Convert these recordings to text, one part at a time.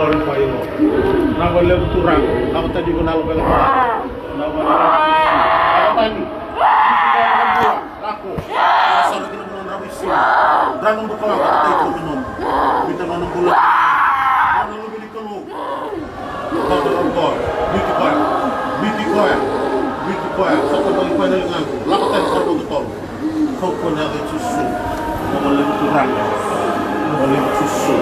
glorify you, Lord. Now we'll level to rank. After you go now, Dragon berkawan kata itu minum. Kita mana pula? Mana lebih dikelu? Kau berkor, biti koya. Satu bagi pada dengan lakukan satu betul. Kau pun ada susu, boleh kurang, boleh susu.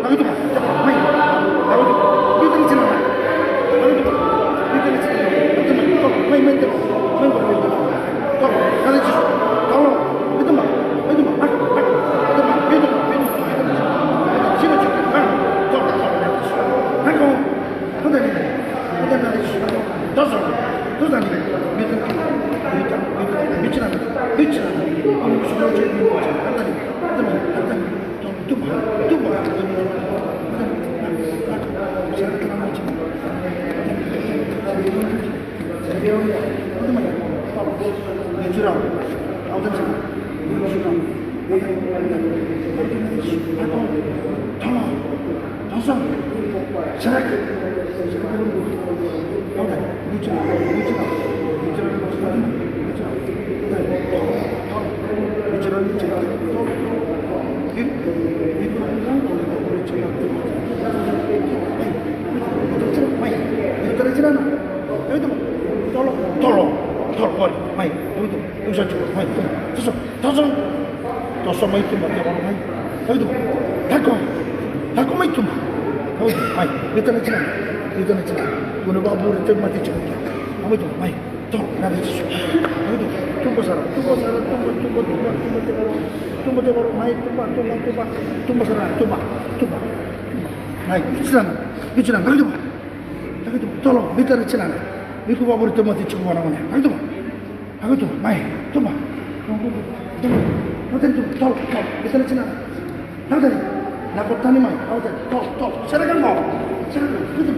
itu mah, main, aku itu, itu ni cina, aku itu, itu ni cina, itu mah, main, kau, kalau itu, kalau itu mah, itu mah, sini cuci, kau, ada ni, tu dah ni, bicara, kamu sudah jadi ada ni, tu mah, tolong, mai, itu saja, mai, terus mai itu macam orang mai, itu, takut mai itu, mai, itu nak cina, guna babur itu mati cina, itu, mai, tolong, nanti itu, tunggu sarah, tunggu, mai, tunggu sarah, mai, cina, itu, tolong, bicara cina. Iku babur itu mati cukup orang mana? Aku tu, mai, tu mah. Nanti tu, tol, kita nak cina. Nanti, nak tani mai, nanti, tol, silakan mau, silakan, itu.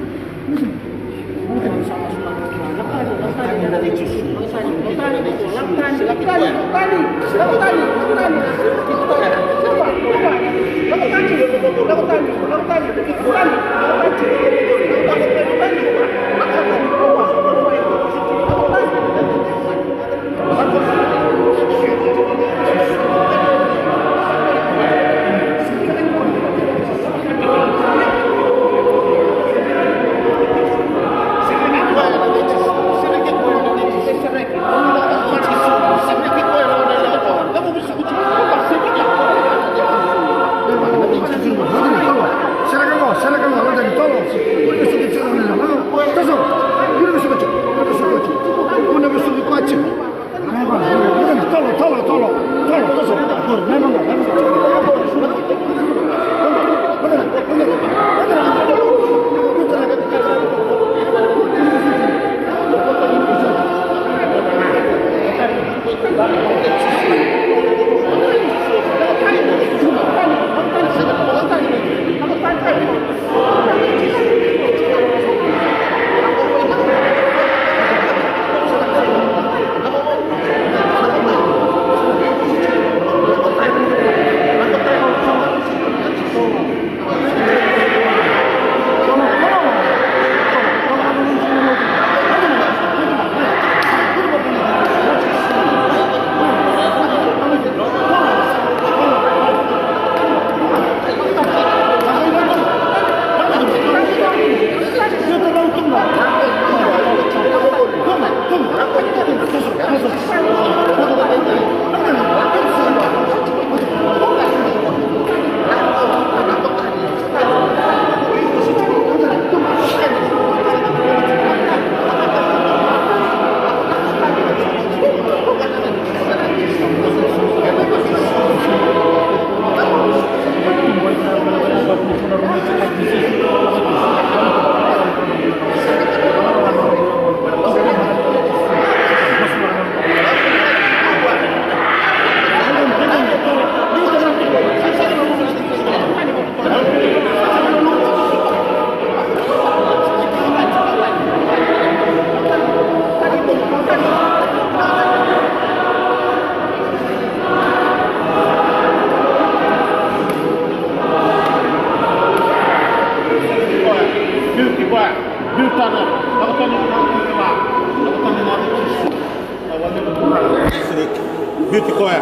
Beauty koya.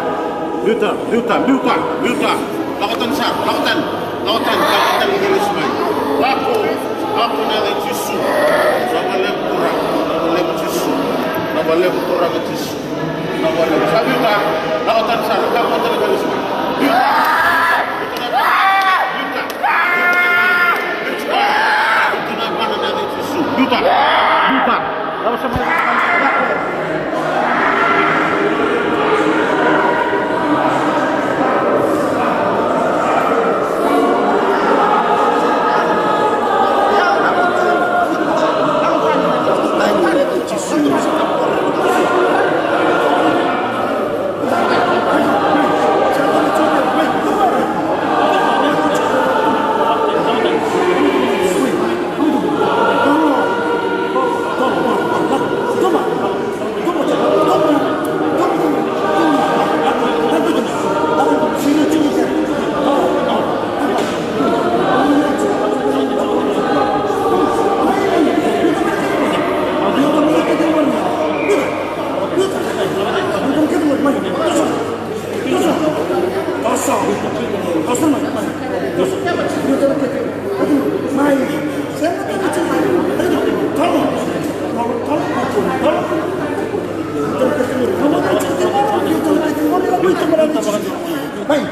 Luta. Lakukan sah, lakukan ini semua. Aku nanti tisu. Nama lem tisu. Nama lem. Sabi ka, lakukan sah, lakukan ini semua. Luta. Mai, saya nggak tahu macam mana. Tolong. Baik.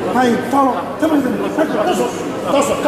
Hai, tolong, teman-teman. Tosok.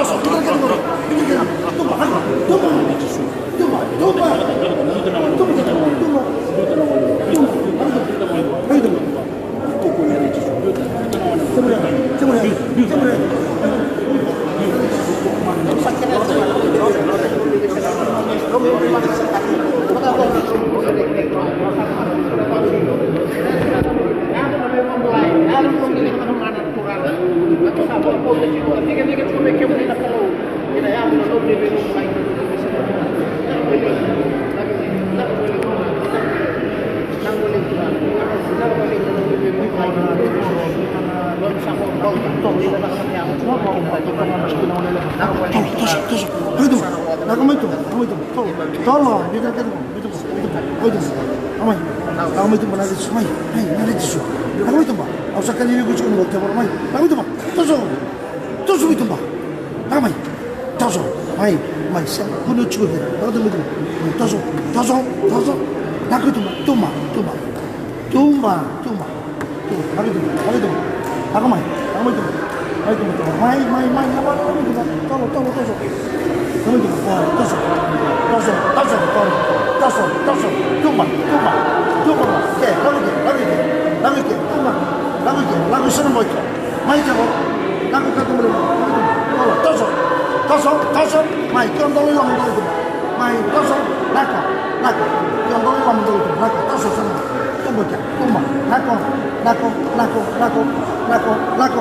Tolong, kamu itu benar itu, mai, benar itu. Kamu itu mbak, usah kali ini gue cuma buat kamu, mai. Kamu itu mbak, tusuk itu mbak, kamu, tusuk, mai, saya punya cukup, kamu itu, tusuk, aku itu mbak, tumba, aku itu, aku mai, kamu itu, mai, apa, kamu itu mbak, tolong, tusuk. Kamu itu, tusuk, tumba, lagu senang boy, mai cakap, lagu kata belum, tusuk, mai, kau tahu yang mana itu, mai, tusuk, laku, kau tahu yang mana itu, laku, tusuk senang, tumba, laku, tumba, tolong, lagu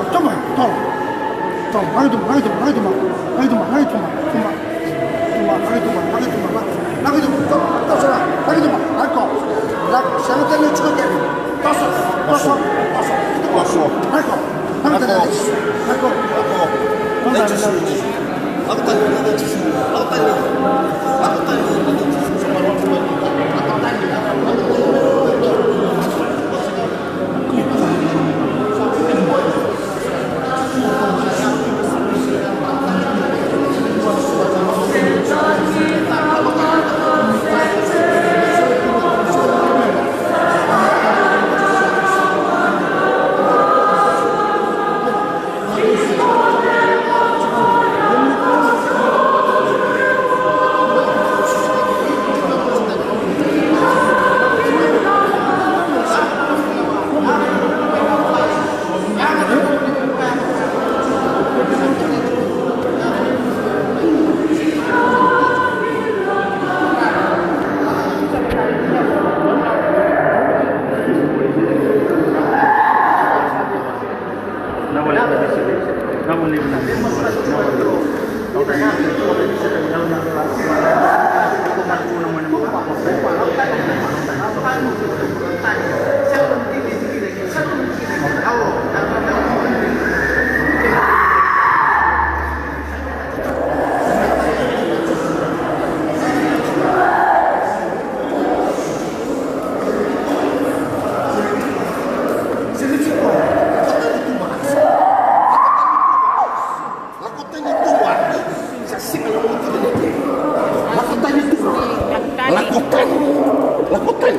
Lakukan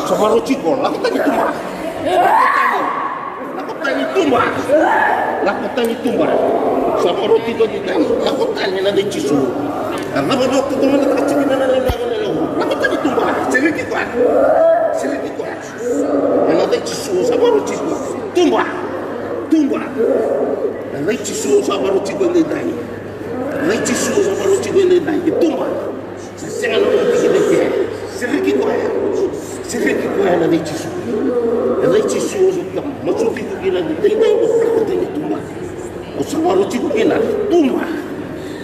Sabaru Ciko, lakukan itu mah. Lakukan itu mah. Sabaru Ciko ditanya, lakukan yang ada cisu. Karena baru waktu teman tak cekik lakukan itu mah. Sedikit kuat. Yang ada cisu, Sabaru Ciko. Tumbah. Yang ada cisu, Sabaru Ciko ditanya. Yang cisu, Sabaru Ciko ditanya. Tumbah. Saya nak pergi sedikit kuaya na lechisu. Na lechisu sudah masuk itu gila di tenda itu berkata itu mah. Usaha ruci gila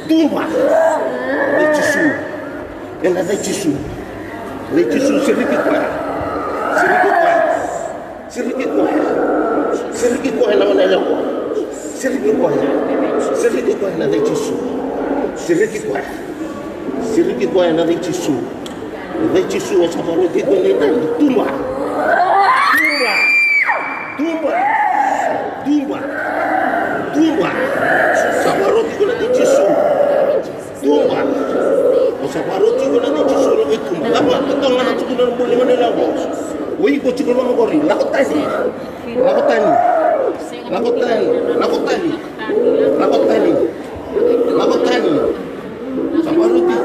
tumba. Lechisu. ena dai tisu siriki kwa na wana lako siriki kwa na dai tisu siriki kwa na dai tisu wa sababu kiko ni nani tumba sabaroti kuna dai tisu tumba sabaroti kuna dai tisu ni tumba apa tonga na tukuna mbole ngone labo woi ko chiko mo gori lakotani sabaroti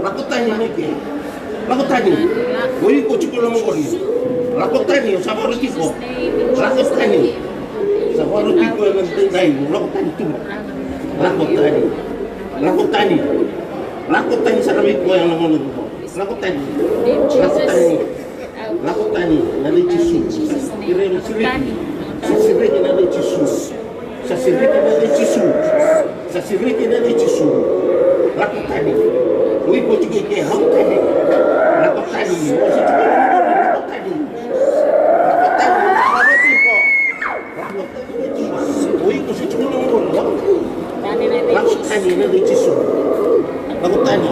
lakotani nike lakotani woi ko chiko mo gori lakotani sabaroti ko sabaroti ko na dai lakotani tumba lakotani sa kami ko yang namono lakotani na leitisu irem siriki na leitisu sa siriki na leitisu lakotani ui ko chike lakotani ui ko chike lakotani na leitisu lakotani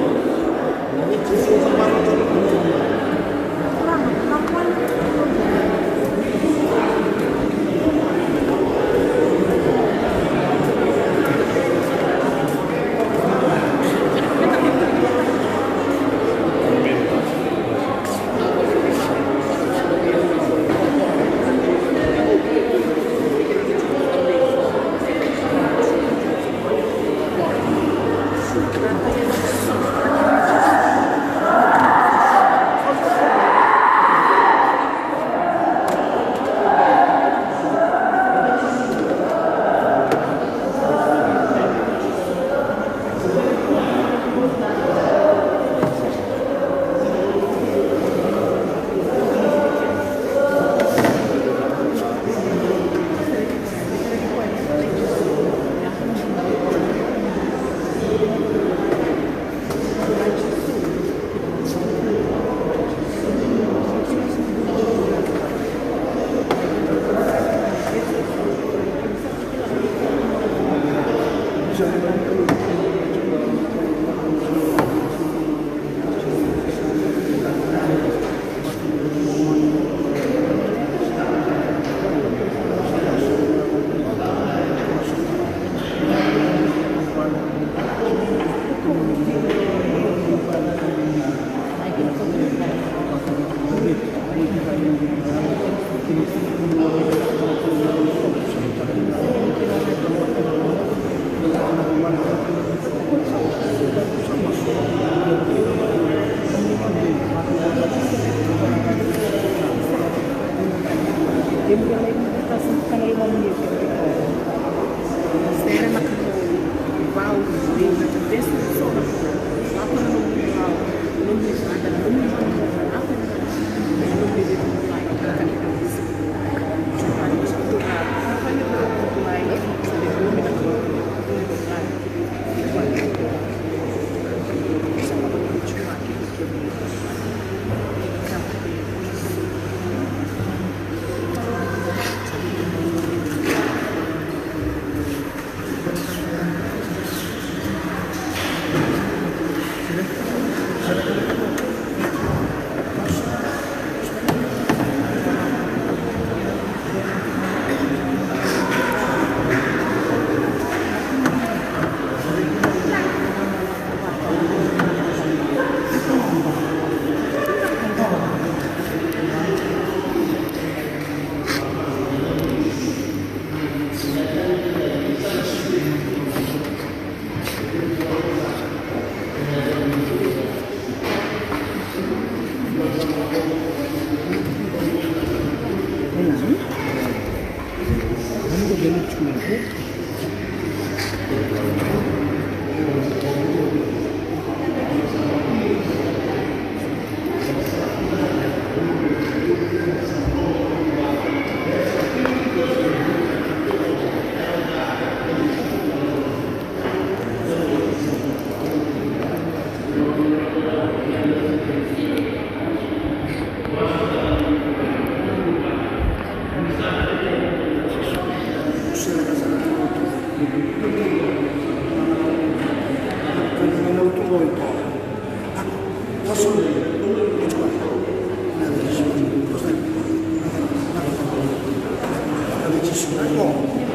Nako,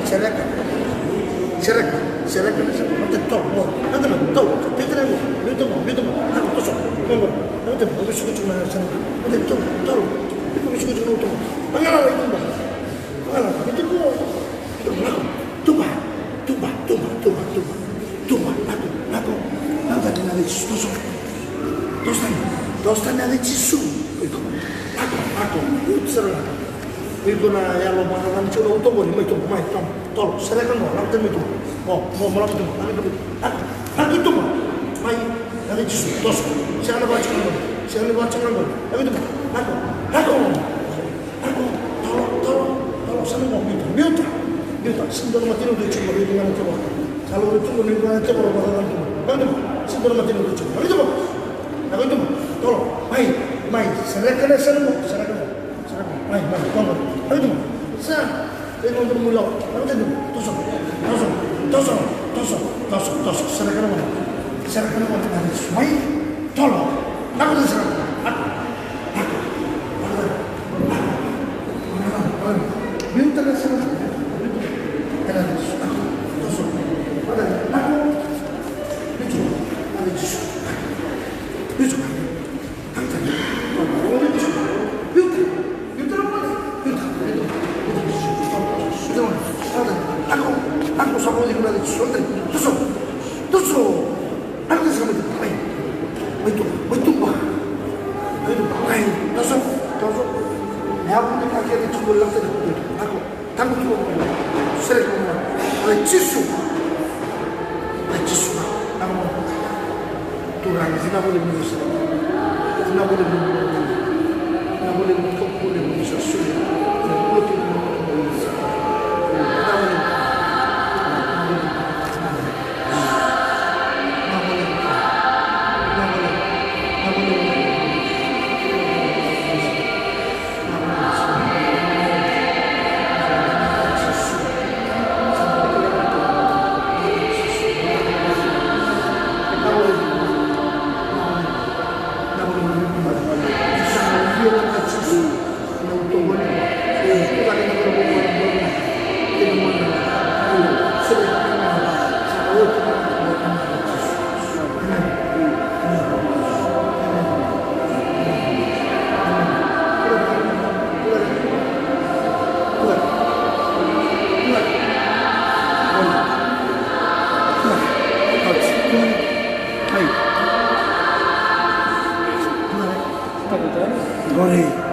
serahkan. Serahkan nanti tolong. Nanti tolong. Pikiran gua. Itu mau. Aku tosok. Nomor. Nanti aku suka cuma sana. Nanti tolong. Aku suka cuma itu. Pangalan itu bang. Pangalan itu gua. Tuba. Nako. Nanti nanti tosok. Dostan nanti cisu. Itu. Aku. Itu serah. Itu na ya lo mana cuma utang boleh mai tolong serahkan mau lakukan itu mau melakukan itu aku itu mah mai nanti justru tos siapa baca nggak tapi itu aku tolong sana mau minta sendiri mati udah cuma lingkungan coba kalau itu lingkungan coba orang itu bagaimana sendiri mati udah cuma itu mah aku itu mah tolong mai serahkan mai tolong aku itu mah saya untuk mulau, aku tadi tosok, serahkan mana, mai, tolong, aku tu serahkan, aku, minta serahkan, tosok, aku, aku sama dia kena disuntik, tusuk, aku sama dia, betul, tusuk, ya aku ni kaki ada cuma lang tadi, aku, tangguh cuma, sering cuma, ada cisu, aku, turun, sini boleh menyusah, boleh menyusah, Goreng.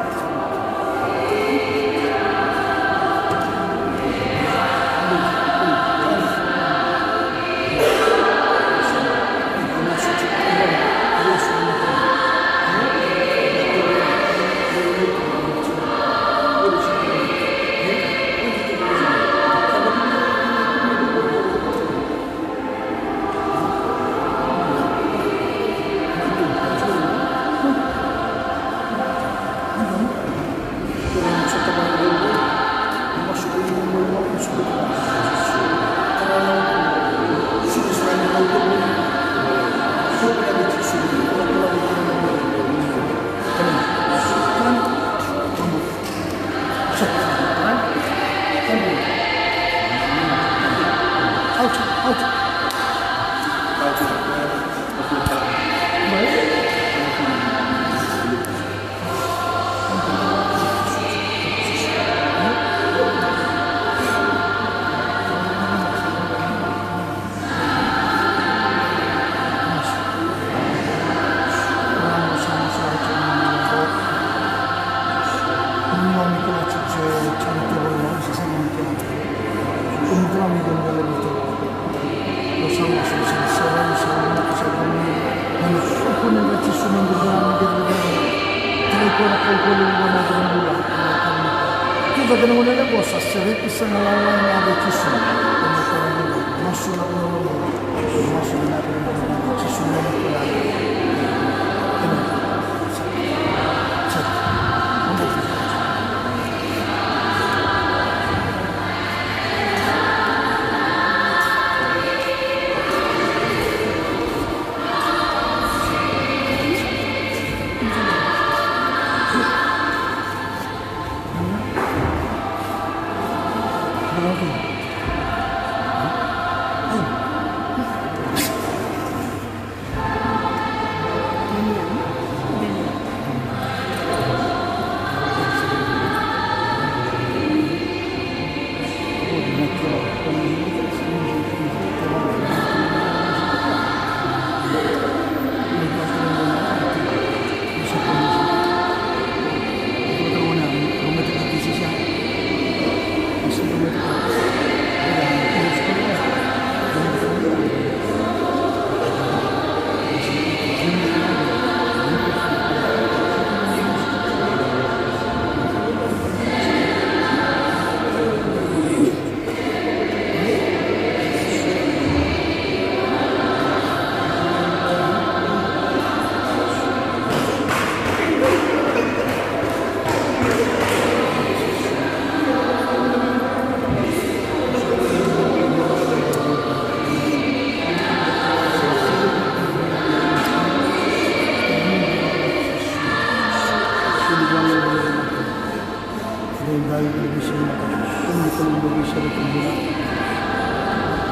tayo berbisa mata kami kalau berbisa betul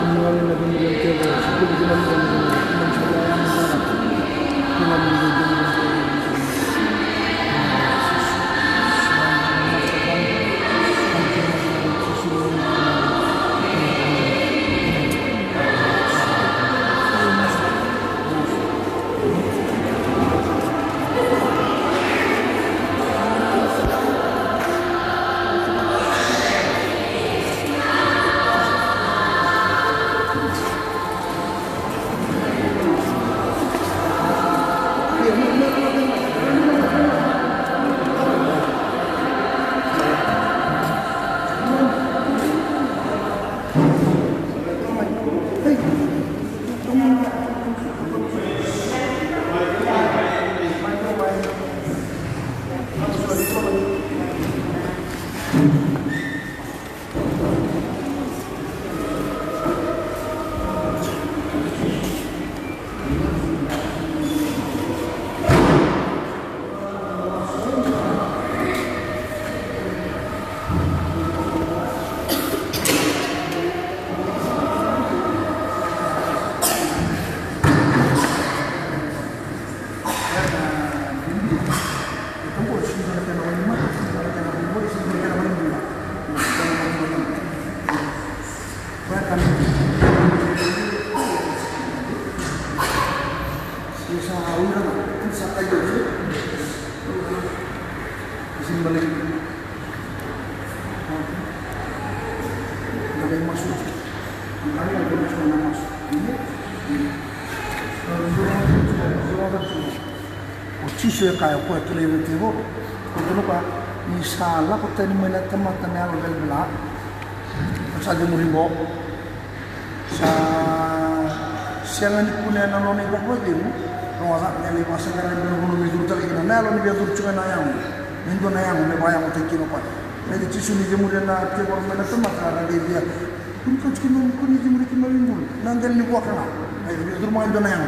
kembali lagi dengan tiada sebelum kita mencoba yang berat dengan menjadi Ciso kaya ko ito lang yung tibo. Kung pa, isala ko tayo naman na tamatan na ang galbala. Sa Demuribo, sa siyangan ni Pune na noni ko ko din. Kung wala niya liwa sa karan ng mga medyo talaga na nalo ni Beatur chuka na yang. Nindo na yang may bayang mo tayo pa. Medyo ciso ni Demuribo na tibo na tamatan na dia. Kung ka chikin mo ni Demuribo kinalimbul. Nandel ni buwa kana. Ay Beatur mo indo na yang.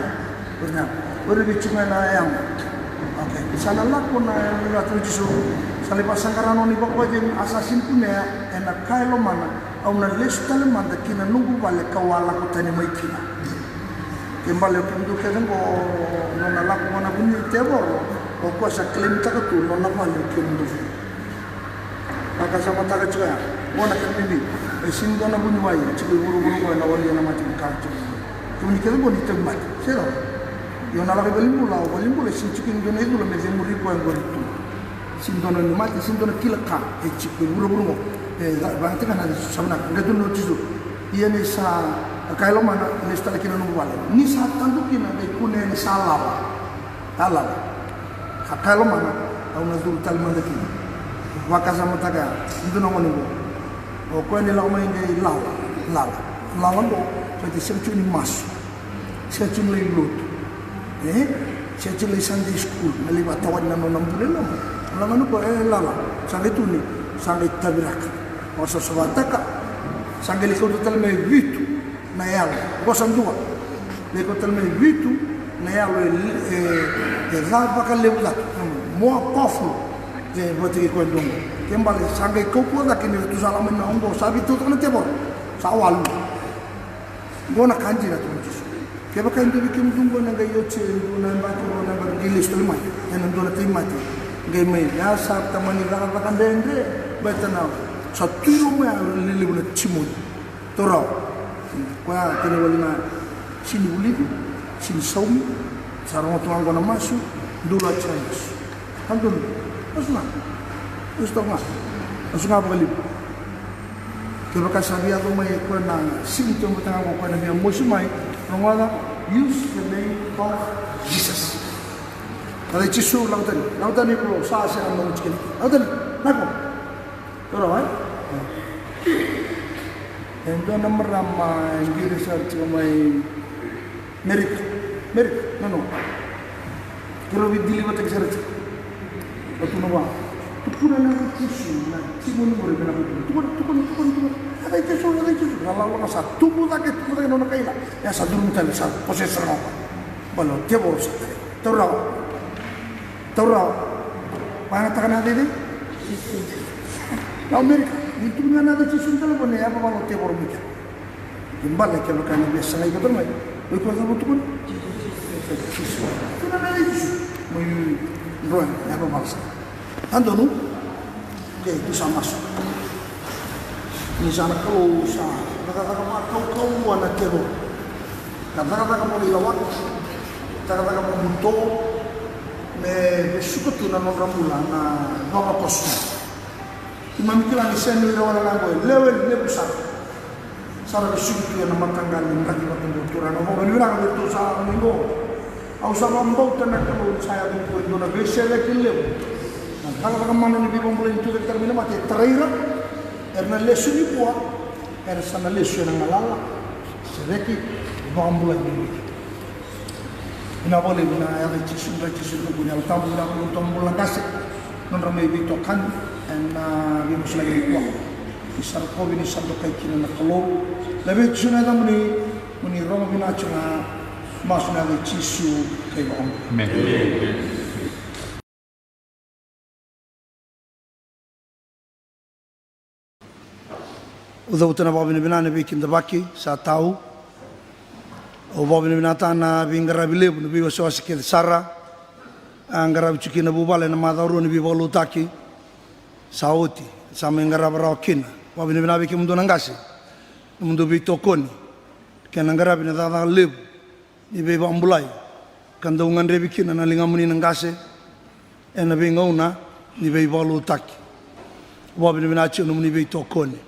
Bernya. Ori bichunga na yang. Okay, sana lah pun na tujuh salipas sangkaran ni bapak jadi asasin punya enak kailo mana, au na lista le mana kina nunggu balik kawala ko tani mai kina. Kembali pintu kadang ko nona laku mana bunyi tebo, ko sa klaim tak tu nona balik pintu. Maka sama tak juga, mana kan ini, sin dona bunyi wai, cikgu buru-buru ko na wali na macam kartu. Kemudian kita boleh tempat, sero. Yo na lagi balimbula sin chicken do na idula me zemuri ko ngor tu sin do na mati sin do na kilaka e chicken buru ba ta kana sabna ngadu no tizu iya ni sa kailo mana ni sta kina no wala ni sa tandu kina de kune ni sala ala kailo mana au na dul tal manda kina waka sama taga ndu no ngoni o ko ni la mai ngai la ndo pati semchu ni mas semchu ni lut saya cili Sunday school, melibat tawan na nonang bulan mo. Alam ano po, lala, sangat tu ni, sangat tabirak. O sa sabataka, sangat likod tal may vitu na yalo. Gosang dua, likod tal may vitu na yalo zalpa ka lewlat, mo kofu, je boti ko dong. Kembali sangat kopo da kini tu salamin na ongo, sabi tu kan tebor, sa walu. Gona kanji na tu. Kaya baka hindi bikin tunggu na gayo che na batu na bagilis tulmay yan ando na timati gay may yasa tamani ra ka kandende betana sa tuyo mo liliw na chimod toro kwa tinawali na sinuli sinsomi sarong tuang ko na masu dula chayos andun asna gusto nga bagalib kaya baka sabi ako may kwa na sinto mo tanga ko kwa na biya musumay Rongwala, use the name of Jesus. Kalau Yesus lautan ni bro, saya akan mengucapkan, lautan, nak, terus, Endo nomor ramai, di research ramai, merik, no, kalau dili baca research, waktu nawa, tu pun nak Yesus, nak Simon boleh benar betul, ada Yesus, kalau orang satu tubuh lagi nona kaila, ya satu mutal satu posesor mau, balu dia boros, tahu, mana takkan ada ini? Amerika itu dengan ada cisun telepon ya apa kalau tiap orang mikir gimana kalau kan biasa lagi betul nggak itu kan betul kan itu kan ada itu mau doang ya apa bangsa ando nu oke itu sama masuk ini sana kalau sana kata-kata kau anak kero kata-kata kamu dilawat kata-kata kamu butuh me suka tu na rambulan na nova posto imamikila ni sendo ila wala lango level level sara bisuku ya na matanggal ni kaki matanggal turana mo ni wala ko sa mingo au sa mambo tan ko saya din ko na besele kille na kala mana ni bibong bulan itu termina mate traira erna lesu ni po era sana lesu na ngalala sereki bambulan ni ina boleh ina ya cisun ko punya tamu na ko tombulan kasih non ramai bito kan na vimos lagi kuah isar ko bini sando kai kina na kalo labi tsuna da muni roma bina tsuna masuna de cisu kai ba amen udah utana babina bina nabi kinda baki sa tahu o babina bina tana bingara bile nabi waswas ke sara angara chukina bubale na madaru nabi bolutaki sauti sama ngara barakina wabini binabi ki mundu nangasi mundu bitokoni kena ngara bina tata leb ni be bambulai kanda ungan rebi kina na linga muni nangase ena be ngauna ni be balu taki wabini binachi no muni bitokoni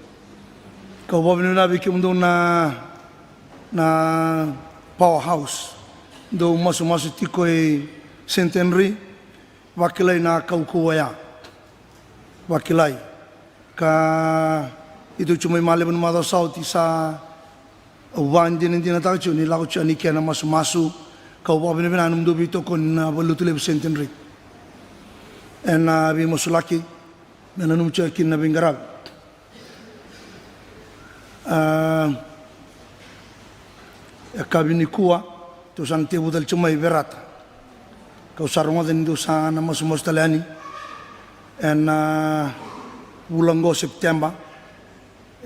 ka wabini binabi ki mundu na powerhouse do masu tiko e centenary wakilai na kaukuwaya wakilai ka itu cuma malam mada sauti sa wan din tahu cuni lagu cuni kena masu kau bawa bini bina num dobi toko na balu tulip centenary en bi masulaki na num cekin na bingarab kabini kuwa tu santi budal cuma iberata kau sarunga din tu sana masu talani en bulan go September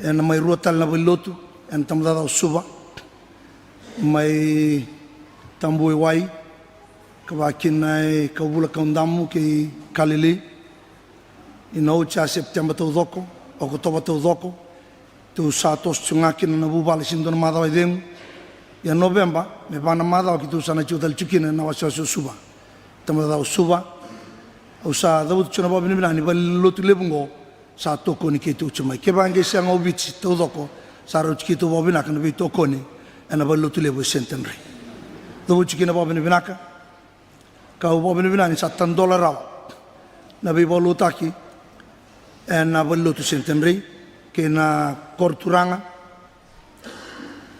en mai ruatal na belotu en tamda suba mai tambui wai kawakin nai kabula kaundamu ki kalili ino cha September to doko Oktober to doko tu satos chungakin na bubal sindon madaw idem ya November me bana madaw ki tu sana chutal chukin na wasa suba tamda suba usa daud chuna babini binani ballotu lebungo sa toko ni kitu chuma ke bange sang obich to doko saro kitu babina kan bi toko ni ana ballotu lebu centenary daud chikina babini binaka ka babini binani $7 raw na bi bolutaki ana ballotu centenary ke na korturanga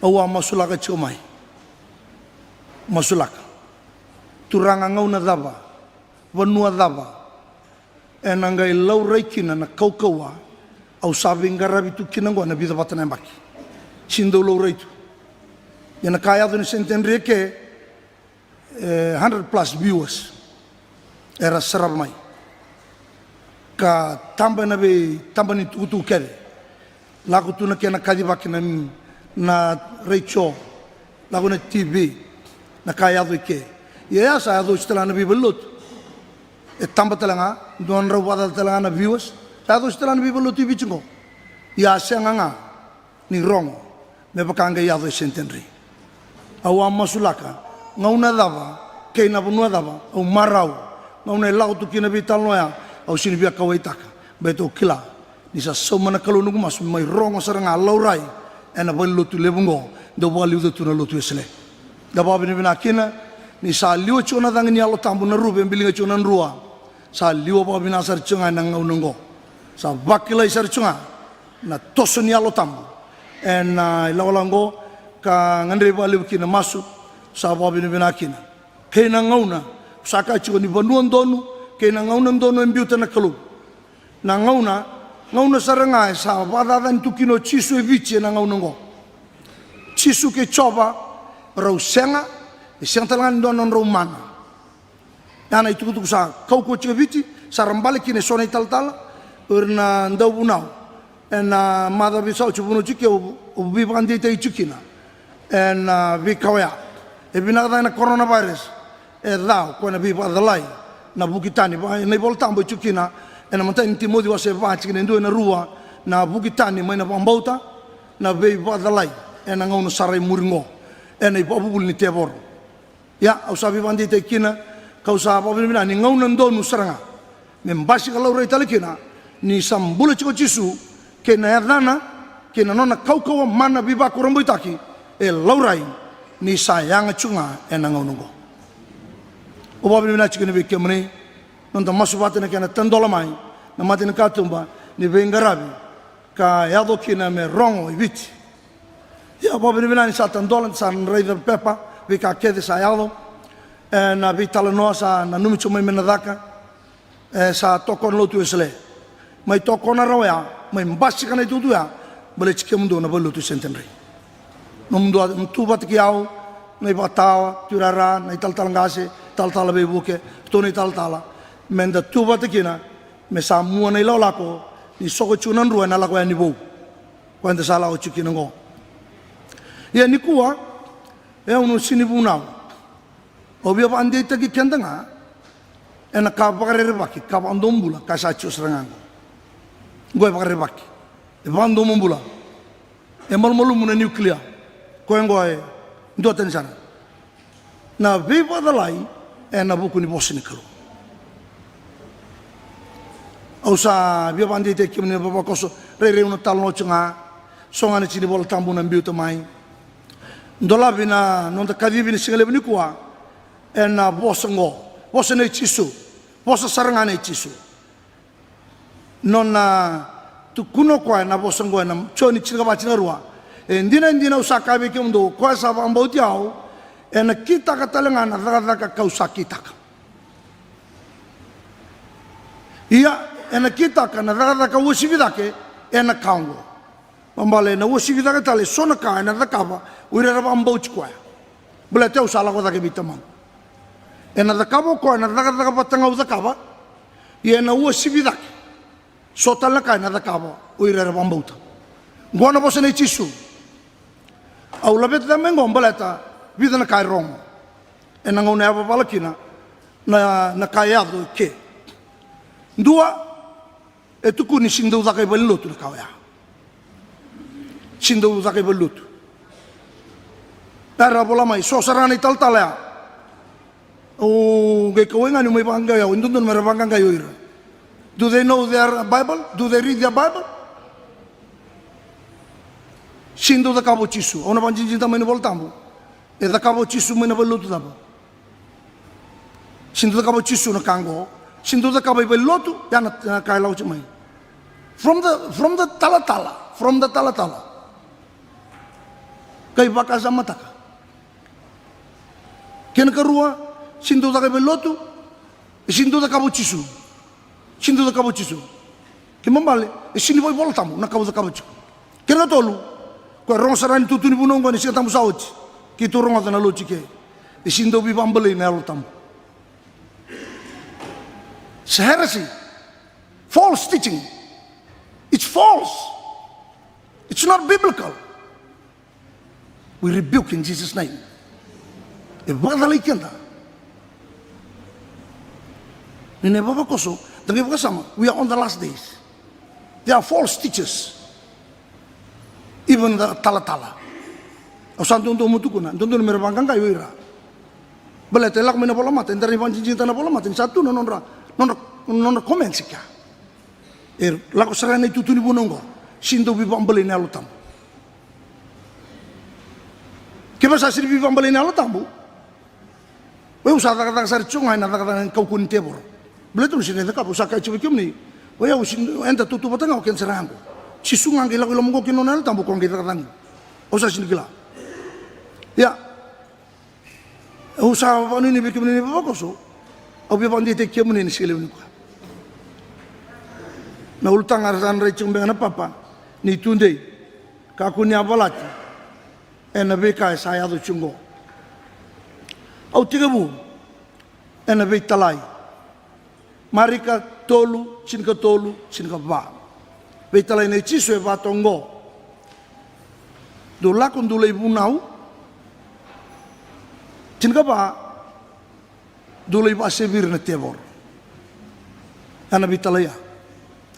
awa masulaka chumai masulaka turanga ngauna daba vanua daba enangai lau reikina na kaukaua au sabing garabi tu kinangwa na bida batana mbaki sindo lau reitu yana kaya tu ni centenary ke 100+ viewers era serap mai ka tamba ni tutu kede lagu tu na kena kadi baki na reicho lagu na TV na kaya tu ke ya saya tu setelah nabi belut tambah telanga don rawada telanga na viewers saya tu setelah nabi belut TV cungo ya senganga ni rong me bakanga ya tu centenary awam masulaka ngauna dava keina bunua dava au marau ngauna lau tu kina bitaloya au sini bia kawaitaka beto kila nisa somana kalungu mas mai rong saranga laurai ena belut lebungo do bali tu na lutu esle da babini binakina ni sa liu chona dang ni alo tambu na rube bilinga chona rua sa liu pa bina sar chunga nang unongo sa bakila sar chunga na toso ni alo tambu en lawalango ka ngandre bali kina masu sa pa bina kina kena ngauna saka chuni banuan donu kena ngauna donu embiuta na kalu na ngauna saranga sa badadan tukino chisu eviche na ngaunongo chisu ke choba rausenga siang talangan donon romana yana itu sa kau ko cheviti sarambale kine sona tal urna ndau bunau ena mada bisau chubunu chike ubi bandi te chukina ena vi kawaya e bina na coronavirus e dau ko na bi badalai na bukitani ba nei voltambo chukina ena manta intimo di wase va chikine ndo na rua na bukitani mai na pambauta na be badalai ena ngono sarai muringo ena ibabul ni tebor ya au sabi bandi te kina kau sa pa bina ni ngau nando nu seranga membasi kalau rei talikina ni sambule chiko chisu ke na yadana ke na nona kau kau mana biba kurambui taki e laurai ni sayang chunga e na ngau nungo o pa bina chiko ni be kemni nonta masubate na kena tendola mai na mati na katumba ni be ngarabi ka yado kina me rongo ibiti ya pa bina ni sa tendola san rei de pepa be ka kede sa yado na bi talanoa sa na numi chumai menadaka sa toko lotu esle mai toko na rawaya mai mbasi kana itu ya boleh cike mundo na bolu tu sentenre no mundo tu bat kiau nei batawa turara nei tal ngase tal be buke to nei tal menda tu bat kina me sa mua nei lako ni soko chunan ruana la kwa ni bo kwanda sala o chikina ngo ya ni kuwa ya unu sini bunau obia pandi tagi kendanga ena ka bakare baki ka bandombula ka sa chus rangango goy bakare baki e bandombula e malmolu muna nuclear ko ngoy ndo tensana na viva dalai ena buku ni bosni kalo ausa bia pandi te kimne baba koso re uno talno chunga songa ni chini bol tambu na mbiu mai ndola bina nonta kadibi ni singale bini kwa ena bosa nei chisu bosa saranga nei chisu nonna tu kuno kwa na bosa ngo na choni chiga ba china ruwa ndina usaka be kemdo kwa sa ba mboti au ena kita katalenga na daga ka usakita iya ena kita ka na daga ka usibida ke ena kaungo pambale na usibida ka tale sona ka na daga ba uira ba mboti kwa bela te usala ko daga bitamang ena da kabo ko ena daga patanga uza kaba ena u sibidak sotala ka ena da kabo uira ra bambauta ngona bosa nei chisu au labet da mengo mbaleta vidana kai rom ena ngone aba balakina na kayado ke ndua etuku ni sindu da kai belutu ka ya sindu da kai belutu era bola mai so sarani tal ya oh, gekawengan yung may panggayaw, hindi doon marabanggang kayo ira. Do they know their Bible? Do they read their Bible? Sindo da kabo chisu. Ona panjinjinta may naboltambo. E da kabo chisu may nabaluto tabo. Sindo da kabo chisu na kango. Sindo da kabo ibaluto, yan na kailaw chumay. From the talatala. From the talatala. Kay baka sa mata ka. Kinakaruha, sinto da kabelotu, sinto da kabo chisu, sinto da kabo chisu. Kimambale, sini boy voltamu na kabo da kabo chisu. Kena tolu, ko rong sarani tutu ni bunongo ni sitamu sauci, kitu rong atana loci ke, sinto bi bambale na voltamu. It's heresy, false teaching. It's false. It's not biblical. We rebuke in Jesus' name. E badalay kenda. Nene baba koso, dagi baka sama. We are on the last days. There are false teachers. Even the tala-tala. O santo untuk mutukuna, untuk merebangkan kayu ira. Bela telak mena pola mata, entari pancincinta na pola mata. Satu nonra komen sika. Lako sarana itu tuni bunonggo. Sinto bibambali na lutam. Kiba sa siri bibambali na lutambu. We usah kata sari cungai na kata kau kun tebor. Bela tu sini tak apa usah kau cuci kemni. We usin enta tutu batang kau ken serangku. Si sungang gila gila mungko kinonal tambu kong kita katang. Usah sini gila. Ya. Usah apa ni bikin ni apa koso. Abi pandi te kemni ni sekali ni. Na ultang arasan recung dengan apa ni tunde. Kaku ni apa lagi. Ena beka saya tu cunggo. Au 3,000 ena be talai marika tolu cinka ba. Betalai nei ciso e vatongo. Do lakon do lei bunau. Cinka ba do lei ba sevir na tebor. Ana betalai ya.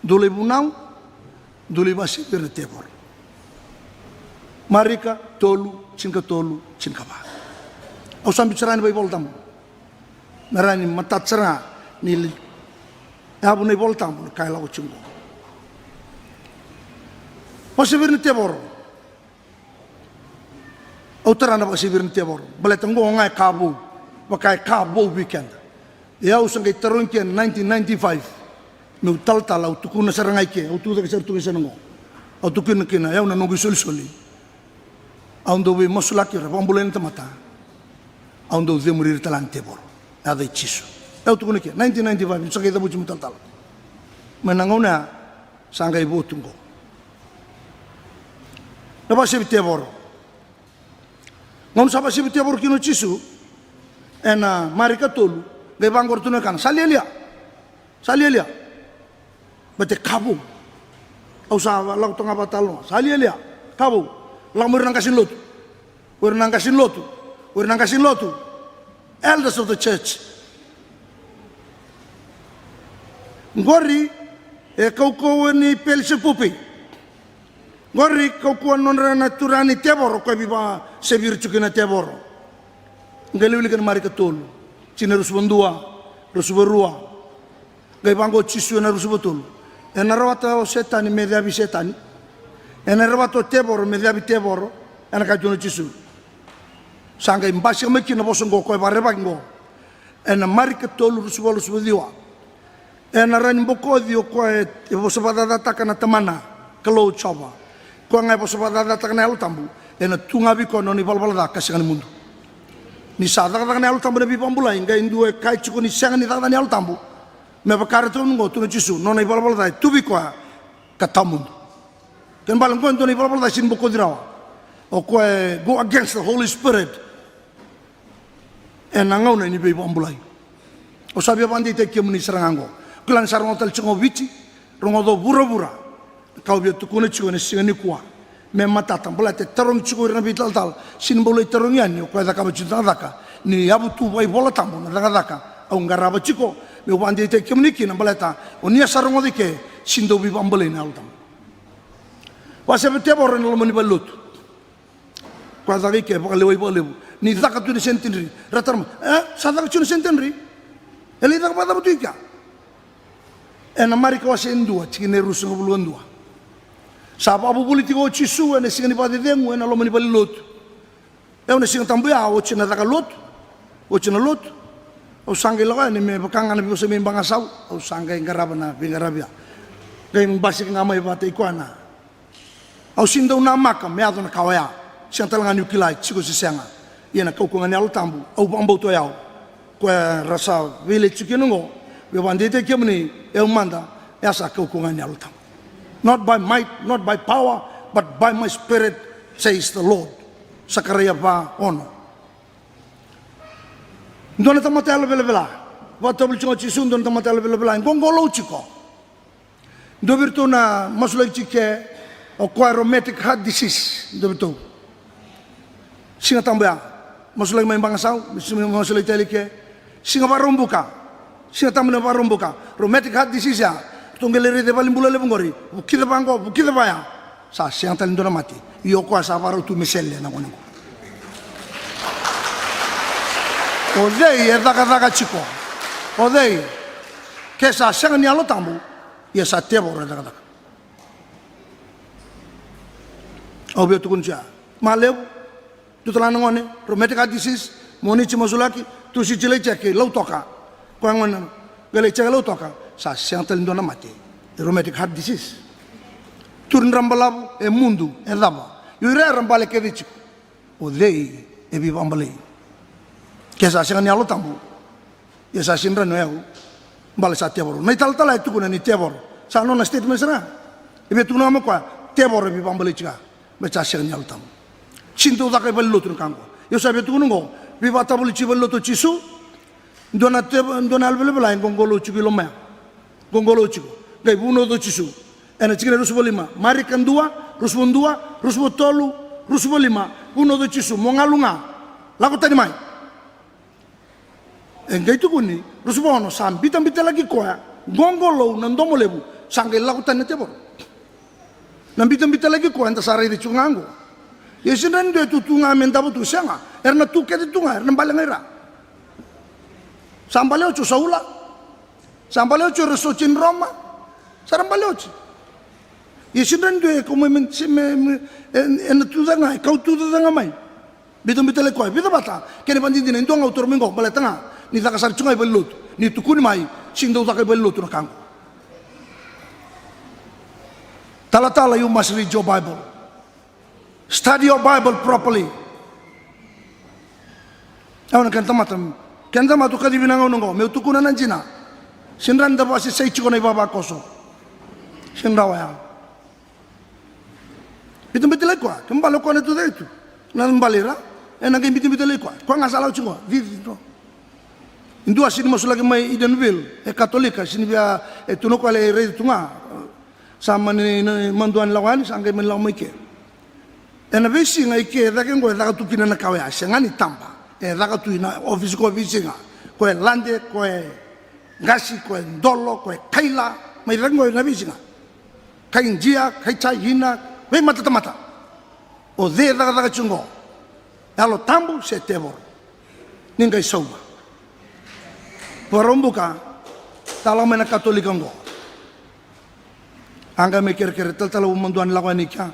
Do lei bunau do lei ba sevir na tebor. Marika tolu cinka ba. Au sambil cerani bai voltam. Narani matat cerah ni abu nei voltam kai lau cunggo. Pasibir ni tebor. Au terana pasibir ni tebor. Baletanggo ngai kabu, pakai kabu weekend. Ya usangai terungkian 1995. Meu tal au tukuna sarangai ke, au tu tak ser tu kesenongo. Au tukuna kena ya una nongi soli. Au ndo we masulaki ra pambulen tamata. Au ndo ze murir talan tebor. Ada ciso. Au tukuna ke 1995 usangai tabu cimu tal. Menangona sangai botungo. Napa si tebor. Ngon sapa si tebor kino cisu. Ena marika tolu. Gai bangor tuna kan salielia. Bate kabu. Au sa lau tengah batal. Salielia. Kabu. Lau merenang kasin lotu. Elders of the church. Ngori kau ni pelse pupi. Ngori kau non naturani tebor ko biba sevir chukina tebor. Ngeluli kan mari ketul. Cina rusbandua, rusberua. Gai bango cisu na rusbetul. Enarawata setan ni mediabi setan. Enarawato tebor mediabi tebor. Enakajuno cisu. Sanggai mbasi meki na bosongo ko barebango. Ena mari ketul rusbediwa. Enaran boko dio ko e bosabada takana temana kalau coba. Ko ngai bosabada takana elu tambu. Ena tungabi ko noni balbalada kasangan mundu. Ni sadar takana elu tambu nabi pambula inga indu e kai cuko ni sangan ni takana elu tambu. Me bakar tu ngo tu cisu noni balbalada tubi ko katamundu. Ken balang ko noni balbalada sin boko dirawa. O ko go against the Holy Spirit. Ena ngau na ni be pambulai. O sabi pandi te kemuni serangango. Kulan sarang hotel cungo bici, rongodo bura-bura. Kau biar tukune cungo nesingani kuah. Memang tatang boleh terong cungo irna bital tal. Sin boleh terongian yo kau dah kau cinta daka. Ni abu tu boy bola tambu na daka. Au ngaraba ciko. Me wandi te kemniki na boleh ta. Unia sarang hotel ke sindo bi pambole na altam. Wasa bete boran lo mani balut. Kau dah ke pakalewai pakaleu. Ni daka tu ni sentinri. Ratarma. Sadaka cungo sentinri. Eli daka pada betul ika. Ena mari ko sen dua cikine rusung buluan dua. Sapa abu politiko cisu ena singani pade dengu ena lo mani balot. Ena singa tambia o cina taka lot. O cina lot. O sangai lawa ene me bakangan bi se me bangasau. O sangai ngarabana bingarabia. Gai mbasi ngamai bate ikuana. O sindo na maka me adona kawaya. Siantal ngani ukilai ciko sisenga. Iena kau ngani alu tambu. O bambo to yao. Ko rasa vile cikinungo. Bewandete kemni manda asa kaukungan yalutam. Not by might, not by power, but by my spirit, says the Lord. Sakaraya ba ono. Ndona tamata bela. Wato bulcungo cisun ndona tamata bela. Ngongolo chiko. Dobirto na masulai chike o rheumatic heart disease dobirto. Singa tambaya masulai main bangasau, masulai telike. Singa barumbuka. Singa tamu na barumbuka. Rheumatic heart disease ya. Tunggeleri de balim bulale bungori. Bukida baya. Sa siang talin dona mati. Yoko asa baru tu meselle na ngono. Odei daga chiko. Odei ke sa siang ni alo tambu. Ya sa tebor daga. Obio tukunja. Malew tu talana ngone rheumatic heart disease moni chimosulaki tu si chile cheke lau toka. Kuangan gale cheke lau toka. Sa siang talin dona mati. Rheumatic heart disease. Turun rambalabu mundu daba. Yure rambale ke dici. Odei bi bambale. Ke sa siang ni alo tambu. Ya sa sinra no eu. Bale sa tebor. Nai tal itu kuna ni tebor. Sa no na statement sana. Ibe tu nama kwa tebor bi bambale chiga. Be sa siang ni alo tambu. Cintu da kai ballo tu kango. Yo sabe tu ngo. Bi bata boli ci ballo to cisu. Dona albele bela ngongolo chugilo mea. gongolo chico gai buno do chisu ena chikira rusbo lima mari kan dua rusbo tolu rusbo lima buno do chisu mongalunga laku tani mai engai tu kuni rusbo ono sambita lagi koya gongolo nandomo lebu sanggai laku tani tebor nambita lagi koya anta sarai di chungango yesinan do tu tunga mentabu tu senga erna tu ke tunga erna balengaira sambaleo chu saula sambaleo chu resochin Roma sarambaleo chu yesinan do como en tu danga kau tu danga mai bita le koy bita bata kene bandi dinen donga autor mingo baletanga ni taka sar chungai belut ni tukuni mai sing do taka belut na kango tala you must read your Bible, study your Bible properly. Awan kan tamatu kadi binangaw nungo meu tukuna nanjina sinran da basi sei chiko na baba koso sinrawa ya bitum bitile kwa kembalo ko na tu detu nan balira enang bitum bitile kwa ngasala chiko vivi to indua sini masulagi mai Edenville katolika sini bia tuno ko le re tunga sama ni manduan lawan sangge men lawan ke ena vesi ngai ke da kengo da tu pina na kawya sengani tamba daga tu ina office ko visinga ko lande ko ngasi ko ndolo ko kaila mai rango na visinga kai njia kai chayina we mata o de daga chungo alo tambu se tebor ningai souma porombuka talamena katolika ngo angga me kere tal manduan lawan ikya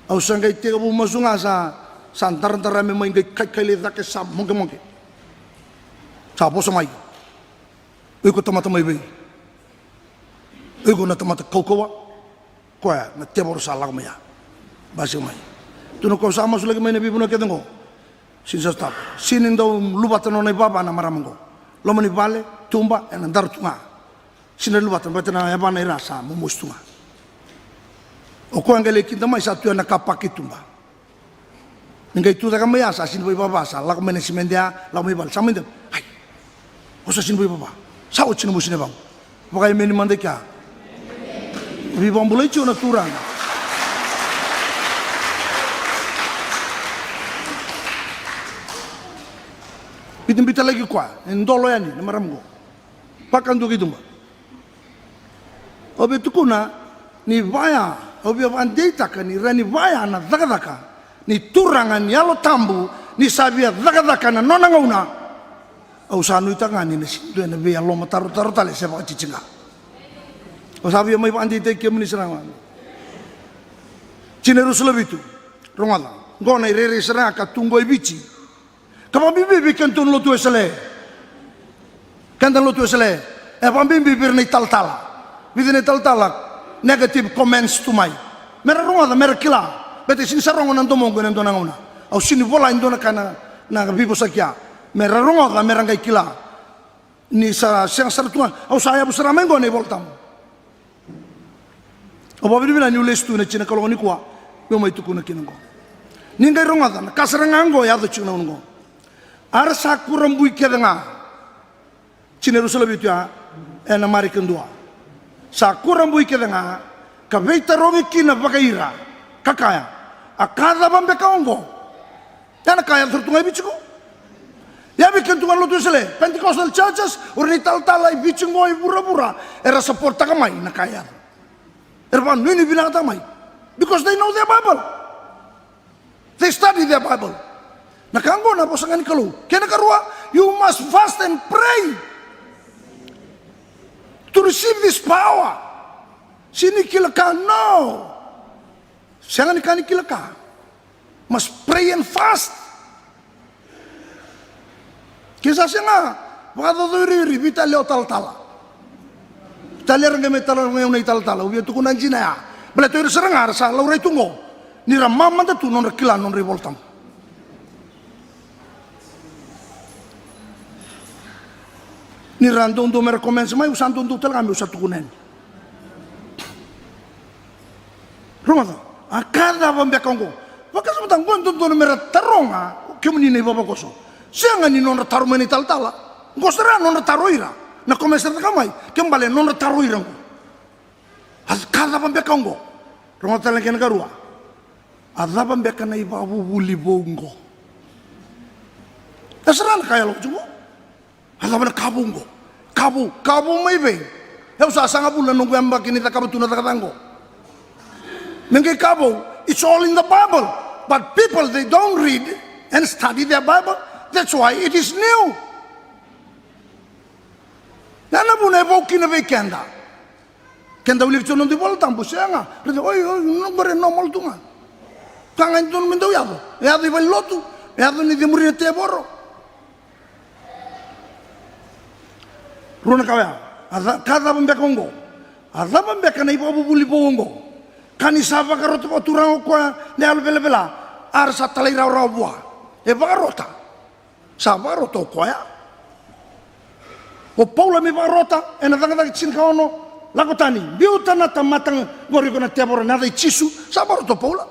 au sangai te bu masunga sa santar me mai kai le ke sam mongke sa boso mai iko tomata mai be iko na tomata kokowa ko na tebor salang maya basi mai tuno ko sama sulagi mai nabi buno kedengo sinsa stop sinindo lubatan no baba na maramango lomani vale tumba en andar tunga sina lubatan batana ya bana rasa mumustunga o ko angele kinda mai satu na kapaki tumba ngai tu daga maya sa sin boy baba sa la management dia la mai bal samin ai o sa sin boy baba sa o chin musine bang bagai meni mande kya vi bom bulai chu na turang bitin bita lagi kwa ndolo yani na maramgo pakan do gidumba obe tukuna ni vaya obe vandeta kan ni rani vaya na dagadaka ni turangan yalo tambu ni sabia dagadaka na nona ngauna au sanu itangani ni sindo na be alo mataru tale seba cichinga o sabia mai vandeta ke muni serang cineru sulabitu rongala ngona rere serang ka tunggo ibici kama bibi kantun lo tu esale kantan lo tu esale pambimbi birni tal-tala vidine tal-tala negative comments to mai mera ronga mera kila bete sin sarong nan to mongo nan to nangona au sini vola indona kana na bibo sakya mera ronga mera ngai kila ni sa siang sartuan au saya busara mengo ne voltam o babi bila ni ulestu na china koloni kwa yo mai tukuna kinango ningai ronga na kasarangango ya to chuna ngo arsa kurambui kedenga china rusulabitu ya ena mari kendua sakuram bui kedenga kabeita rogi kina bakaira kakaya akada bambe kaongo yana kaya tertungai bichiko ya bikin tuan lo tusele Pentecostal churches urni tal-tala bichingo bura-bura era support takamai na kaya erban nini bilang tamai because they know their Bible, they study their Bible. Nakanggo na posangan kalu kena karua you must fast and pray to receive this power. Sini kilaka no. Jangan ikan kilaka. Must pray and fast. Kisah singa, waktu tu iri bita leo tal-tala. Tali orang kami tal orang yang tal-tala. Ubi tu kunan Cina ya. Bela tu iri serengar sa laurai tunggu. Ni ramam manda tu non rekilan non revoltam. Ni random tu merekomen semai usan tu tel kami usah tukunen. Rumah tu, akada pembekongko. Maka sebentar gua tu meret teronga, kemuni ni bapa koso. Siang ni non taruh meni tal-tala. Gua serah non taruh ira. na começa a kamai kembali non taru irango as kada pambeka ngo rongo tala ken garua ada pambeka na ibabu buli bongo asran kaya lo jumo ada bana kabungo kabu mai be eu sa sanga bulan nunggu amba kini takabu tuna takatango nengke kabu it's all in the Bible but people they don't read and study their Bible. That's why it is new. Nana bune boki na vekenda. Kenda ulik chonon di bola tambo senga. Oi no bare normal tunga. Tanga ndon mendo yado. Yado iba lotu. Yado ni di muri te boro. Runa kaya. Kada bambeka ngo. Ada bambeka na iba bubuli bongo. Kani sava karoto turang ko ne al bela ar sa talai raw bua. E bagarota. Sa bagarota ko ya. O Paula mi bagarota e na danga chin kaono lagotani. Biuta na tamatang gori ko na tebora na dai chisu sa bagarota Paula.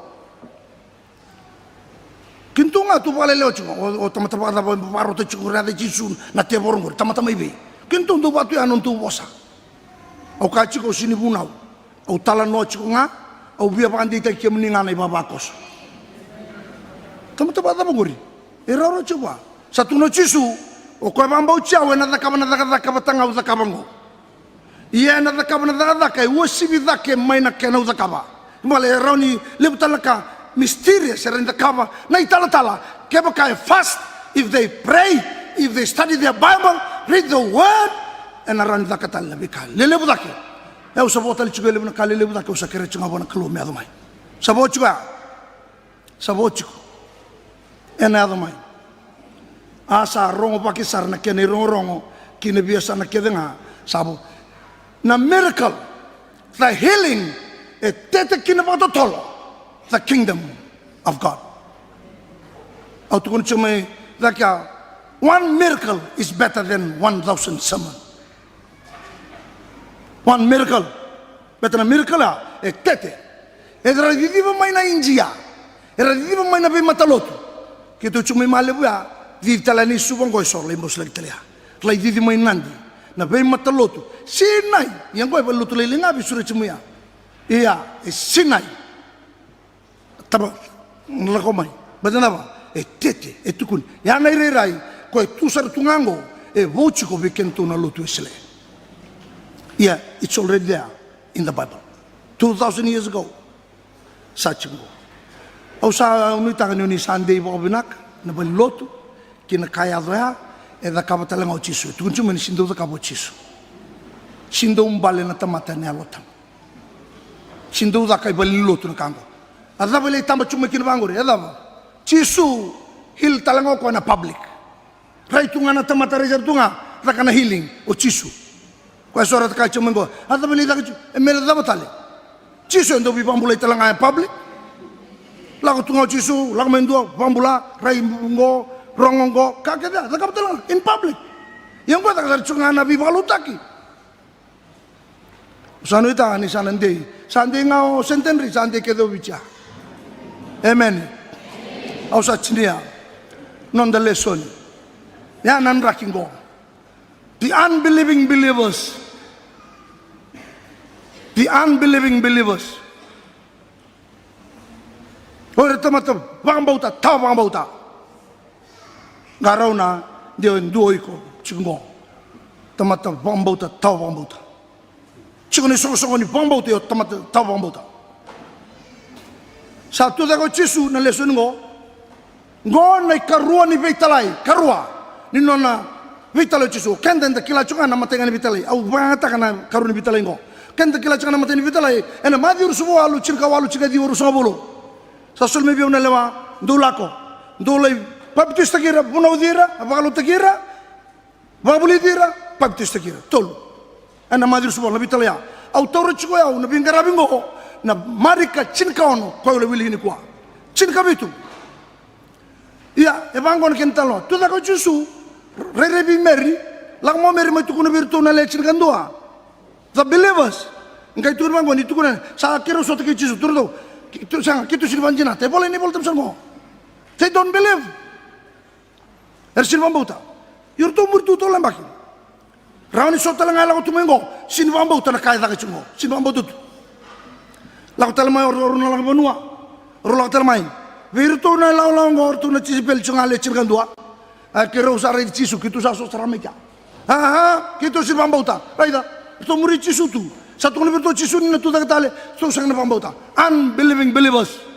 Kintunga tu vale leo chungo o tamata bagarota chiku na dai chisu na tebora ngor tamata mai be. Kintung tu batu anon tu bosa. O ka chiko sini bunau. O tala no chiku nga o bia pandi ta ke mninga na babakos. Tamata bata mangori. Era ro chuba. Satu no chisu o ko bambau chiawe na dakabana dakabanga uzakabango. Ia na dakabana dakaka wosibi dake mai na kena uzakaba. Male roni lebutalaka mysterious era dakaba na itala keba kai fast if they pray, if they study their Bible, read the word and around dakatala bikal. Lelebu dake. Eu sabota chigo lebu na kale lebu dake usakere chunga bona kalo me adamai. Sabochuga. Sabochugo. Ena adamai. Asa rongo pakisar na kene rongo kine biasa na kedenga sabo na miracle the healing e tete kine pato tolo the kingdom of God. Au tu kunchume daka one miracle is better than 1,000 sermon. One miracle better than miracle e tete e radidiva mai na India e radidiva mai na be matalotu ke tu chume malebu ya di talani subong ko so le mos lagtalya lai di mai nandi na be matalotu sinai yang ko balutu le linga bisure chumuya iya e sinai taba lakomai badana ba e tete e tukun ya nai rai ko tu sar tungango e voci ko bekento na lotu esle. Yeah, it's already there in the Bible 2,000 years ago sachingo au sa unita ni Sunday bo binak na balotu kina kaya doya e da kabatala ngau chisu tu kunchu men sindo da kabo chisu sindo umbale na tamata ne alota sindo da kai balotu na kango ada bale tamba chuma kina bangore ada chisu hil talango ko na public rai tunga na tamata reser tunga da kana healing o chisu ko sora ka chuma ngo ada bale da e mere da batale chisu ndo bi bambule talanga public lago tunga chisu lago mendo bambula rai ngo rongongo kakeda da kapitala in public yang gua tak chunga na bi balutaki sanu ita ni sanande sande ngao sentenri sande kedo bicha amen au sa chinia non the lesson ya nan rakingo the unbelieving believers ore tamata bambauta ta bambauta Garona dia duoiko chingo tamata bambauta ta bambauta chingoni so ni bambauta yo tamata ta bambauta satu dago chisu na lesun ngo na karua ni vitalai karua ni nona vitalai chisu kenda nda kila chunga na matenga ni vitalai au bata kana karua ni vitalai ngo kenda kila chunga na matenga ni vitalai ena madi ursubo alu chinka walu chinka di ursubo bolo sasul me biona lewa dulako dulai Baptista kira bunau dira abagalu takira babuli dira Baptista kira tol ana madir subon labi talya au toro chiko ya na bingara bingo na marika chinka ono ko le wili ni kwa chinka bitu ya e bangon kentalo tu da ko chusu re bi meri lag mo meri matu kuno virtu na le chinka ndoa the believers ngai tu bangon itu kuno sa kiro so te chisu turdo tu sang kitu silvanjina te boleh ni boleh temsango they don't believe Ersil bambauta, yurto murtu to lambaki. Rauni sota lengai lagu tumengo, sini wambau tanah kaya tak cungo, sini wambau tu. Lagu telemai orang lagu benua, orang lagu telemai. Virtu na lau ngor tu na cisipel cungale cirkan dua. Akhirnya usara di cisu, kita saso seramika. Kita sini wambau ta, baiklah. Itu murid cisu tu. Satu kali bertu cisu ni tu tak tale, so sang na wambau ta. Unbelieving believers.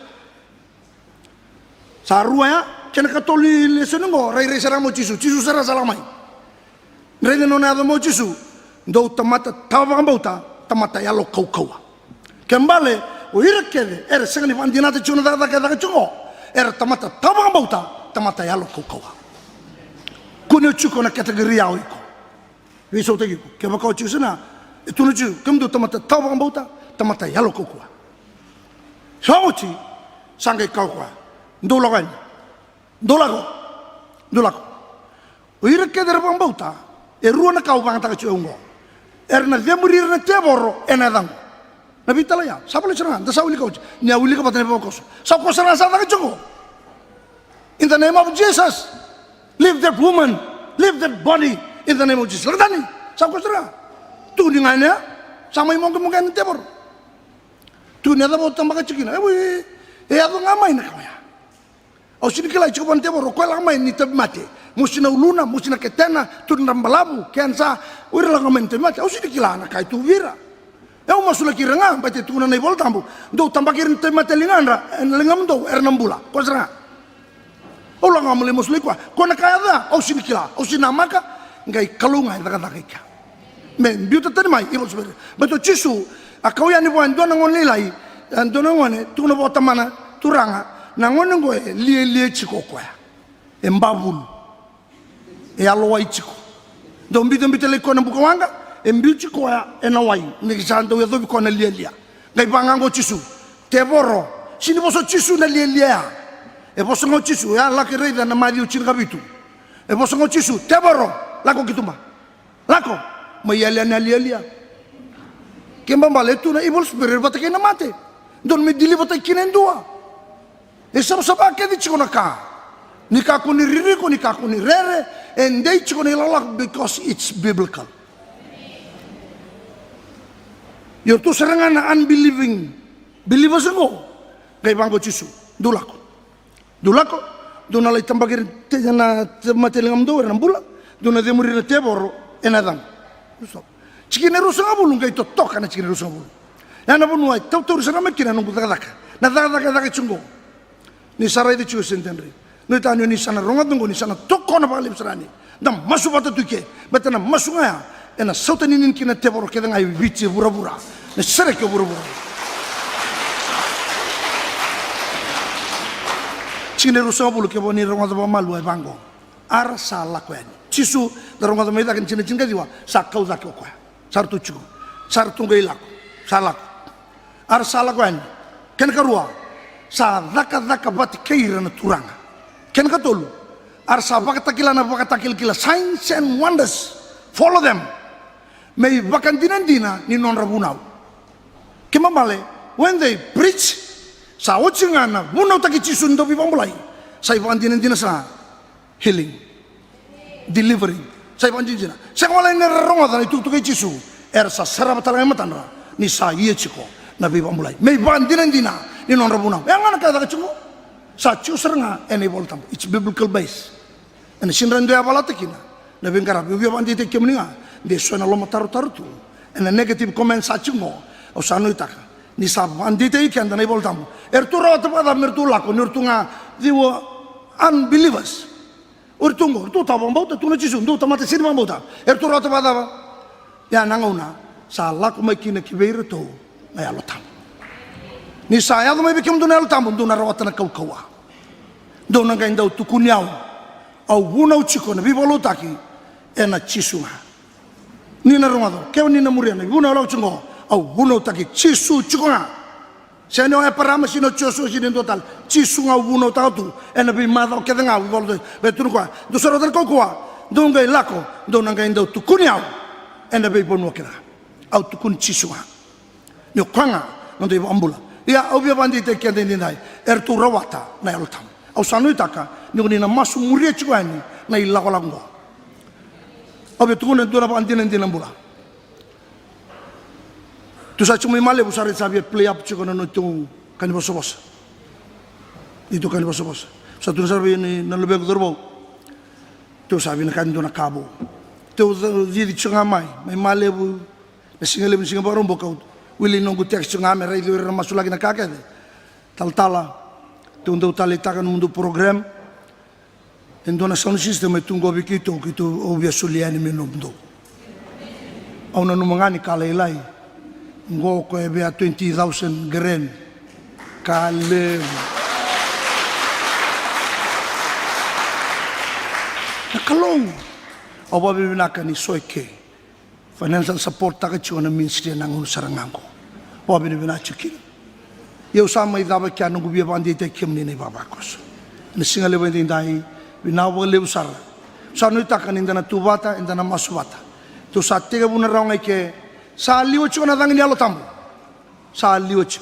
Sarua ya, kena katoli lesenungo, rai seramo cisu, cisu sera salamai. Rede non ada mo cisu, do tamata tawa bauta, tamata yalo kau. Kembali, uirekede, sengani pandinate cuna da cungo, tamata tawa bauta, tamata yalo kau. Kuno cuko na kategori yao iko. Wiso tegiku, kema kau cisu na, itu nuju, kemdu tamata tawa bauta, tamata yalo kau. Saoci, sangai kau Dolago. Uirekede rabang bauta. Ruana kau bang tak cuengo. Na demurir na teboro enadang. Nabi talaya. Siapa le cerang? Dah sauli kau. Ni auli kau patene pokos. Siapa kau serang tak cuengo? In the name of Jesus, leave that woman, leave that body. In the name of Jesus. Lagdani. Siapa kau serang? Tu ni nganya. Sama imong teboro. Tu ni ada bau tambah kecil. Aku ngamai nak kau ya. Au sini kila ichi kubante boro kwa lama ni tabmate musina uluna musina ketena tunambalamu kensa ura la ngamente mate au sini kila na kai tu vira eu masula kiranga bate tu na nei voltambu do tambakirin temate lingandra lingam do ernambula kosra au la ngamle musli kwa kona kaya au sini kila au sini maka ngai kalunga ndaka ndaka me biuta tani mai ibo subere beto chisu akau ya ni wan dona ngon lelai dona ngone tu na botamana turanga na ngone ngoe lie chiko kwa embabulu alowa ichiko do mbito le kona buka wanga embi chiko ya enawai ni sando ya do kona lie ngai bangango chisu teboro sini boso chisu na lie e boso ngo chisu ya la kereda na mari uchirga bitu e boso ngo chisu teboro lako kitumba lako mayale na lie kemba maletu na ibol spirit batake na mate don me dili batake kinendua Esam-sama ke di chikona ka. Nika kuni ririko, nika kuni rere, and they chikona ilalak because it's biblical. You're too serangan na unbelieving believers ngo. Kay bangko chisu, dulako, dunalay tambagir na matelingam do na bula, duna demurir na teboro enadang. Chikineru sa bulung kay totok na chikineru sa bulung. Yana bunuay, tawtur sa naman kinanong butaka. Nadaka chungo. Ni sarai di cius entendri. Ni tanyo ni sana rongat nunggu ni sana toko na palim serani. Dam masuk bata tuke, bata na masuk ngaya. Ena sautan inin kina tebor kita ngai bici bura-bura. Ni serek bura-bura. Cine rusa bulu ke boni rongat ba malu ai bango. Ar salah ko yani. Cisu da rongat ba ida kan cine diwa sakau zakko ko. Sar tucu. Sar tunggai lak. Salah. Ar salah ko yani. Ken karua. Sa daka bat keira na turanga ken katolu ar sa bakatakila na bakatakil signs and wonders follow them may bakandina ni non rabunau kimamale when they preach sa ochingana bunau taki chisundo bi pamulai sa ibandina sa healing delivering sa ibandina sa wala ni ronga itu tu chisu er sa sarabatala matandra ni sa yechiko na bi pamulai may bandina ni non rabunau yang mana kata cungo sa chusernga ene voltam it's biblical base and sinran dia balatikina na bengkara bibi bandi te kemninga de sona loma taru tu and a negative comment sa cungo o sanu itaka ni sa bandi te ikan na voltam ertura pada mertula ko nurtunga diwo unbelievers urtungo tu tabang bauta tu na chisun tu tamate sin bauta ertura pada ya nangauna sa laku makina kibeiro to na yalotam ni saya tu mai bikin dunia tamu dunia rawatan kau kawa, dunia kain dau tukuniau, au bunau ciko na bibolo taki, ena cisunga. Ni na rumah tu, kau ni na murian, bunau lau cungo, au bunau taki cisu cikonga. Saya ni orang perama sino cisu sini total, cisunga au bunau tahu tu, ena bimada kita ngau bibolo tu, betul kuah, tu sorotan kau kuah, dunia kain lako, dunia kain dau tukuniau, ena bibolo kira, au tukun cisunga. Ni kuanga, nanti ibu ambula. Ya, obia bandi te kende nindai, tu rawata na yalutam. Au sanu itaka, ni na masu muria chikuani na ilakolango. Obe tukuna tu na antina bula. Tu sa cuma male busare sabi play up cuko na tu kan bos. Itu kan bos. Sa tu sabi ni na lebe dorbo. Tu sabi na kan tu na kabo. Tu di cunga mai male bu singa baru bokau. Willi nunggu teks cunga mai rai lu masuk lagi na kakek. Tal-tala tu untuk talitakan mundu program. Endo na sound system e tungo bikito kito obvia suliani menomdo. Au na numangani kalelai. Ngo ko e bea 20,000 gren. Kale. Na kalong. Au ba bibinaka ni soike. Financial support taka chiwa na ministry na ngun sarangango. Au ba bibinaka chikin. Yo sama idaba kya nungu bia bandi te kimni ni babakos. Na singa lebo indai binawa leu sar sanu itakan indana tubata indana masubata tu satte ga buna rawngai ke sa liwo chona dangni alo tambu sa liwo ch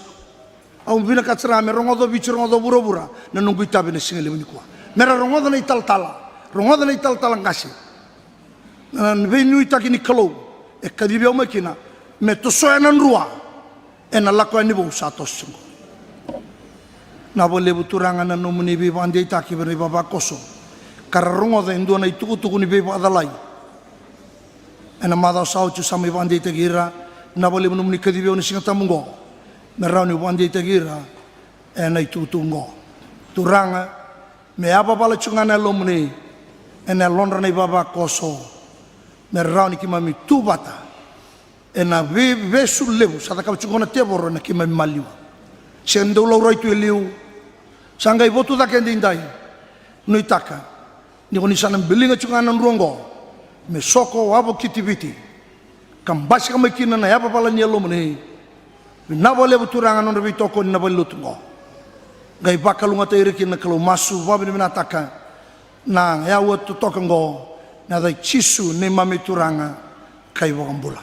au bina katsra me rongodo bichro ngodo bura na nungu itabe ne singale mini kwa mera rongodo na ital tala ngasi na venu itakini kalo e kadibe o makina me to soena nrua e na lako ani bo sa tosungo na bole buturanga na nomuni bi bande itaki bere baba koso karrongo da indua na tuku ni beba adalai ena mada sao chu sami bande tegira na bole munum ni kadibe oni singa tamungo merani bande tegira ena tutungo turanga me apa bala chungana lomni ena londra ni baba koso merani kimami tubata ena ve sulevu sada ka chungona teboro na kimami maliwa sendo lo roitu eliu sangai votu da kendindai no itaka ni koni sana belinga chungana nrongo me soko wabo kitiviti kambasi kama kina na yapa pala nyelo mene na bole buturanga no rebi toko na bole lutungo gai bakalunga te iriki na kalau masu wabi na taka na ya watu tokango na dai chisu ne mami turanga kai wakambula